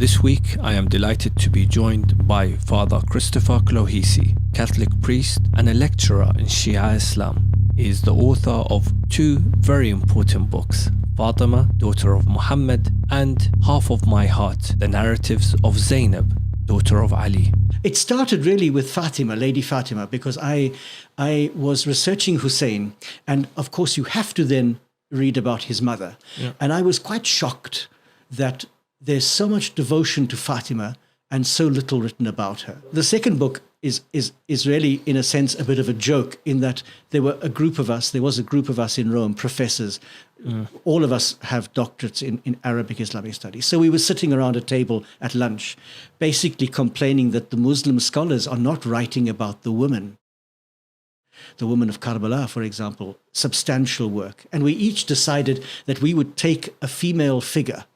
This week, I am delighted to be joined by Father Cristopher Clohessy, Catholic priest and a lecturer in Shia Islam. He is the author of two very important books, Fatima, daughter of Muhammad, and Half of My Heart, the narratives of ZAYNAB, daughter of Ali. It started really with Fatima, Lady Fatima, because I was researching Hussein, and of course you have to then read about his mother. Yeah. And I was quite shocked that there's so much devotion to Fatima and so little written about her. The second book is really, in a sense, a bit of a joke in that there was a group of us in Rome, professors. All of us have doctorates in Arabic Islamic studies. So we were sitting around a table at lunch, basically complaining that the Muslim scholars are not writing about the women. The woman of Karbala, for example, substantial work. And we each decided that we would take a female figure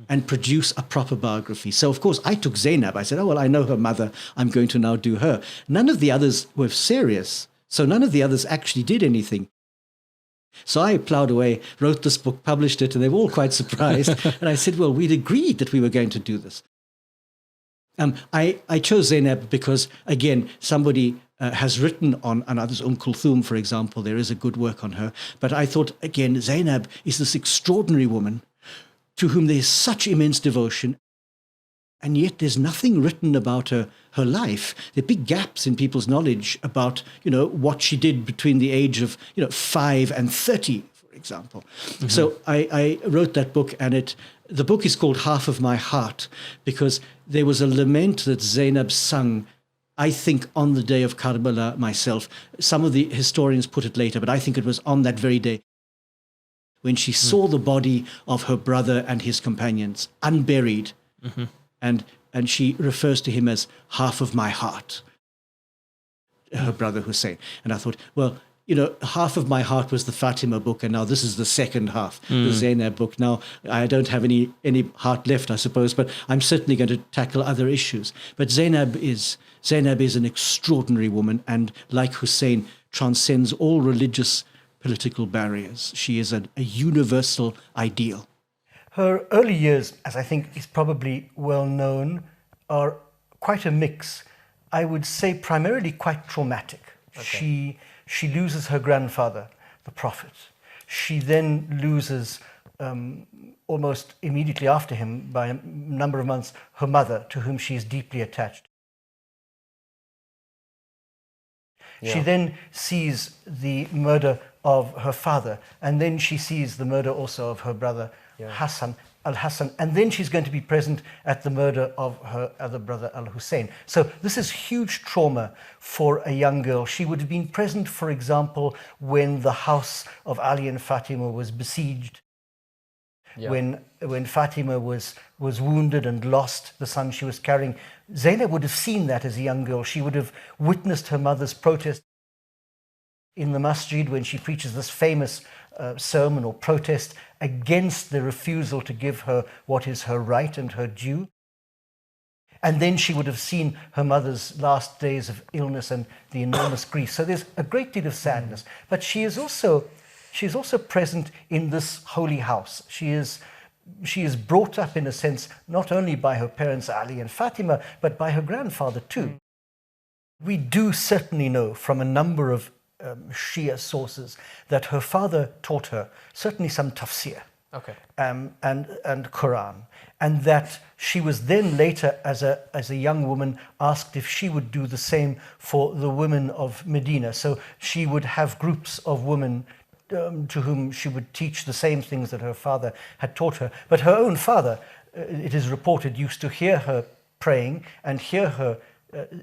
and produce a proper biography. So, of course, I took ZAYNAB. I said, oh, well, I know her mother. I'm going to now do her. None of the others were serious. So none of the others actually did anything. So I plowed away, wrote this book, published it, and they were all quite surprised. And I said, well, we'd agreed that we were going to do this. I chose ZAYNAB because, again, somebody has written on others, Kulthum, for example. There is a good work on her. But I thought, again, ZAYNAB is this extraordinary woman to whom there is such immense devotion, and yet there's nothing written about her life. There are big gaps in people's knowledge about, what she did between the age of, 5 and 30, for example. Mm-hmm. So I wrote that book, and the book is called Half of My Heart, because there was a lament that ZAYNAB sung, I think, on the day of Karbala myself. Some of the historians put it later, but I think it was on that very day, when she saw the body of her brother and his companions unburied, and she refers to him as half of my heart, her brother Hussein. And I thought, well, half of my heart was the Fatima book, and now this is the second half, the ZAYNAB book. Now, I don't have any heart left, I suppose, but I'm certainly going to tackle other issues. But ZAYNAB is an extraordinary woman, and like Hussein, transcends all religious political barriers. She is a universal ideal. Her early years, as I think is probably well known, are quite a mix. I would say primarily quite traumatic. Okay. She loses her grandfather, the Prophet. She then loses, almost immediately after him, by a number of months, her mother, to whom she is deeply attached. Yeah. She then sees the murder of her father, and then she sees the murder also of her brother Hassan, Al-Hassan, and then she's going to be present at the murder of her other brother Al-Hussein. So this is huge trauma for a young girl. She would have been present, for example, when the house of Ali and Fatima was besieged. Yeah. When Fatima was wounded and lost the son she was carrying. ZAYNAB would have seen that as a young girl. She would have witnessed her mother's protest in the masjid when she preaches this famous sermon or protest against the refusal to give her what is her right and her due. And then she would have seen her mother's last days of illness and the enormous grief. So there's a great deal of sadness. But she is also present in this holy house. She is brought up, in a sense, not only by her parents Ali and Fatima, but by her grandfather too. We do certainly know from a number of Shia sources that her father taught her certainly some tafsir, and Quran, and that she was then later, as a young woman, asked if she would do the same for the women of Medina. So she would have groups of women to whom she would teach the same things that her father had taught her. But her own father, it is reported, used to hear her praying and hear her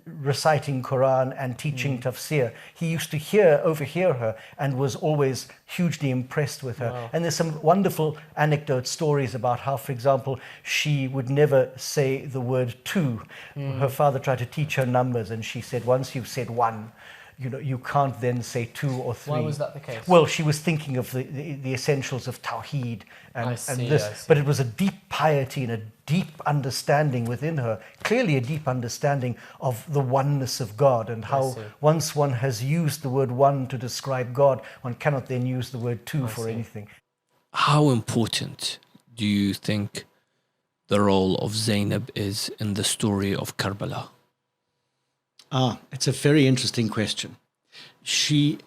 reciting Quran and teaching tafsir. He used to overhear her, and was always hugely impressed with her. Wow. And there's some wonderful anecdote stories about how, for example, she would never say the word two. Her father tried to teach her numbers, and she said, once you've said one, you can't then say 2 or 3. Why was that the case? Well, she was thinking of the essentials of Tawheed and this. But it was a deep piety and a deep understanding within her, clearly a deep understanding of the oneness of God, and how once one has used the word one to describe God, one cannot then use the word two for anything. How important do you think the role of Zaynab is in the story of Karbala? It's a very interesting question. She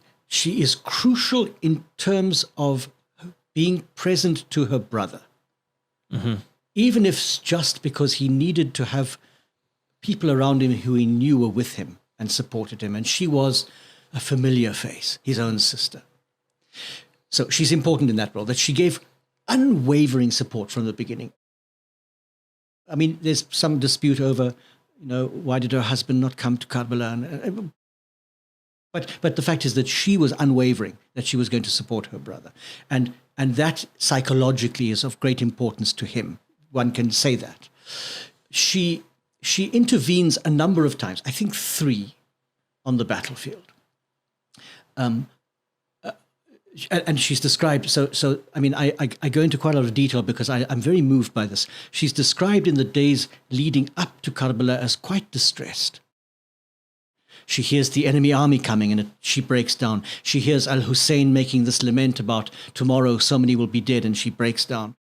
is crucial in terms of being present to her brother, even if it's just because he needed to have people around him who he knew were with him and supported him. And she was a familiar face, his own sister. So she's important in that role, that she gave unwavering support from the beginning. I mean, there's some dispute over, why did her husband not come to Karbala? But the fact is that she was unwavering, that she was going to support her brother. And that psychologically is of great importance to him. One can say that. She intervenes a number of times, I think 3, on the battlefield. And she's described, so I mean, I go into quite a lot of detail because I'm very moved by this. She's described in the days leading up to Karbala as quite distressed. She hears the enemy army coming and she breaks down. She hears Al-Hussein making this lament about tomorrow so many will be dead, and she breaks down,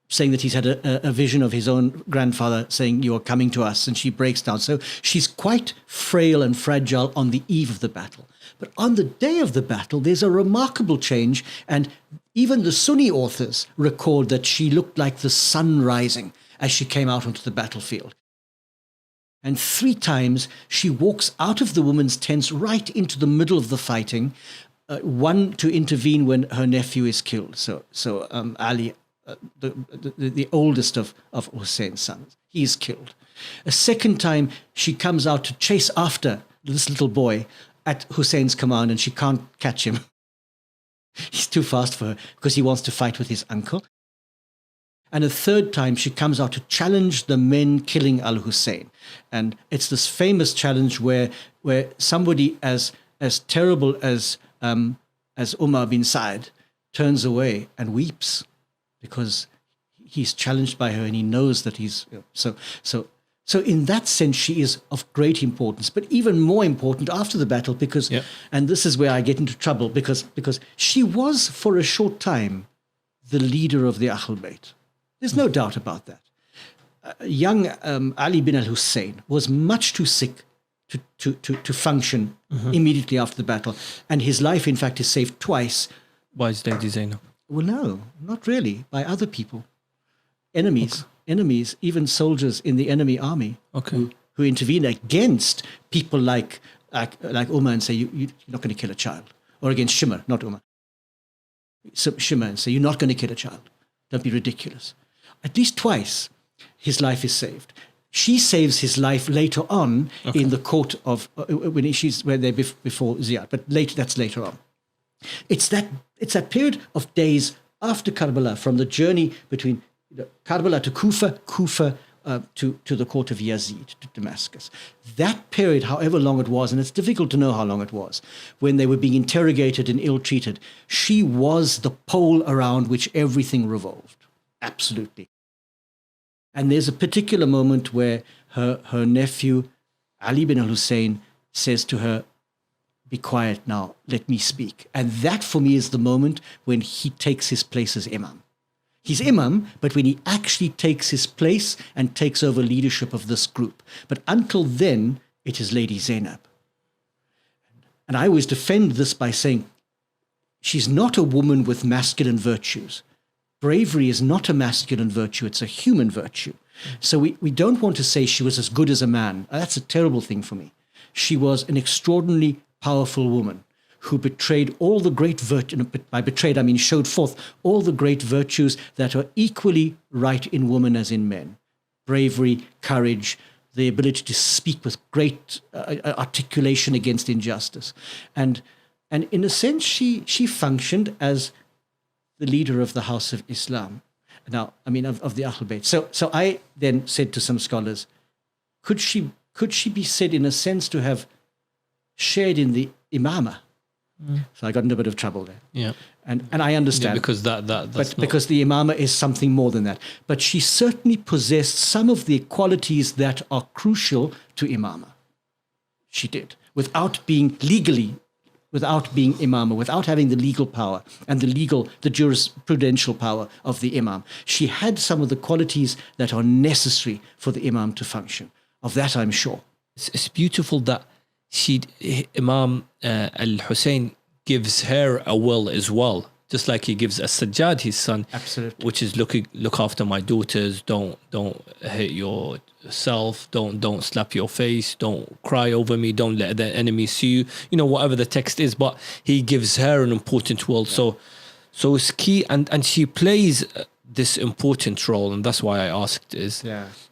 saying that he's had a vision of his own grandfather saying, you are coming to us, and she breaks down. So she's quite frail and fragile on the eve of the battle. But on the day of the battle, there's a remarkable change, and even the Sunni authors record that she looked like the sun rising as she came out onto the battlefield. And 3 times she walks out of the women's tents right into the middle of the fighting, one to intervene when her nephew is killed. So Ali, the oldest of Hussein's sons, he's killed. A second time she comes out to chase after this little boy at Hussein's command, and she can't catch him. He's too fast for her because he wants to fight with his uncle. And a third time she comes out to challenge the men killing Al-Hussein. And it's this famous challenge where somebody as terrible as Umar bin Sa'd turns away and weeps because he's challenged by her and he knows that he's... So in that sense, she is of great importance, but even more important after the battle because, and this is where I get into trouble, because she was for a short time the leader of the Ahl Bayt. There's no doubt about that. Young Ali bin al-Hussein was much too sick to function immediately after the battle, and his life, in fact, is saved twice. By his lady Zaynab? Well, no, not really, by other people. Enemies, even soldiers in the enemy army who intervene against people like Umar and say, you're not going to kill a child. Or against Shimr, not Umar. So Shimr and say, you're not going to kill a child. Don't be ridiculous. At least twice, his life is saved. She saves his life later on in the court of, when they're before Ziyad, but that's later on. It's that period of days after Karbala, from the journey between Karbala to Kufa to the court of Yazid, to Damascus. That period, however long it was, and it's difficult to know how long it was, when they were being interrogated and ill-treated, she was the pole around which everything revolved. Absolutely. And there's a particular moment where her nephew, Ali bin al-Hussein, says to her, be quiet now, let me speak. And that for me is the moment when he takes his place as imam. He's imam, but when he actually takes his place and takes over leadership of this group. But until then, it is Lady Zaynab. And I always defend this by saying, she's not a woman with masculine virtues. Bravery is not a masculine virtue, it's a human virtue. So we don't want to say she was as good as a man. That's a terrible thing for me. She was an extraordinarily powerful woman who betrayed all the great virtues, by betrayed I mean showed forth all the great virtues that are equally right in women as in men. Bravery, courage, the ability to speak with great articulation against injustice. And in a sense, she functioned as the leader of the House of Islam. Now, I mean, of the Ahl Bayt. So I then said to some scholars, could she be said in a sense to have shared in the imama? So I got into a bit of trouble there. Yeah. And I understand. Yeah, because because the imama is something more than that. But she certainly possessed some of the qualities that are crucial to imama. She did, without being legally without being imam, or without having the legal power and the jurisprudential power of the imam. She had some of the qualities that are necessary for the imam to function. Of that, I'm sure. It's beautiful that Imam al-Hussein gives her a will as well, just like he gives as-Sajjad, his son. Absolutely. Which is look after my daughters, don't hit yourself, don't slap your face, don't cry over me, don't let the enemy see you, whatever the text is, but he gives her an important role. Yeah. So it's key, and she plays this important role, and that's why I asked,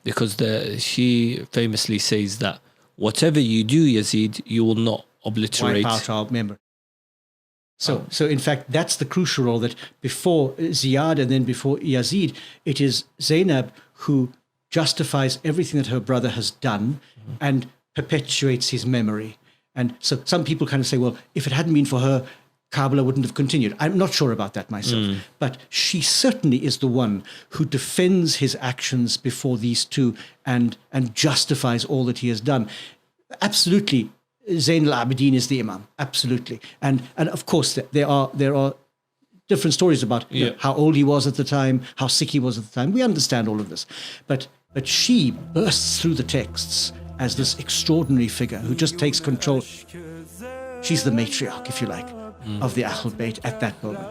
because she famously says that whatever you do, Yazid, you will not obliterate. Wipe out our memory. So in fact, that's the crucial role, that before Ziyad and then before Yazid, it is Zaynab who justifies everything that her brother has done and perpetuates his memory. And so some people kind of say, well, if it hadn't been for her, Karbala wouldn't have continued. I'm not sure about that myself. But she certainly is the one who defends his actions before these two and justifies all that he has done. Absolutely, Zayn al-Abidin is the imam. Absolutely. And of course, there are different stories about how old he was at the time, how sick he was at the time. We understand all of this. But she bursts through the texts as this extraordinary figure who just takes control. She's the matriarch, if you like, of the Ahlul Bayt at that moment.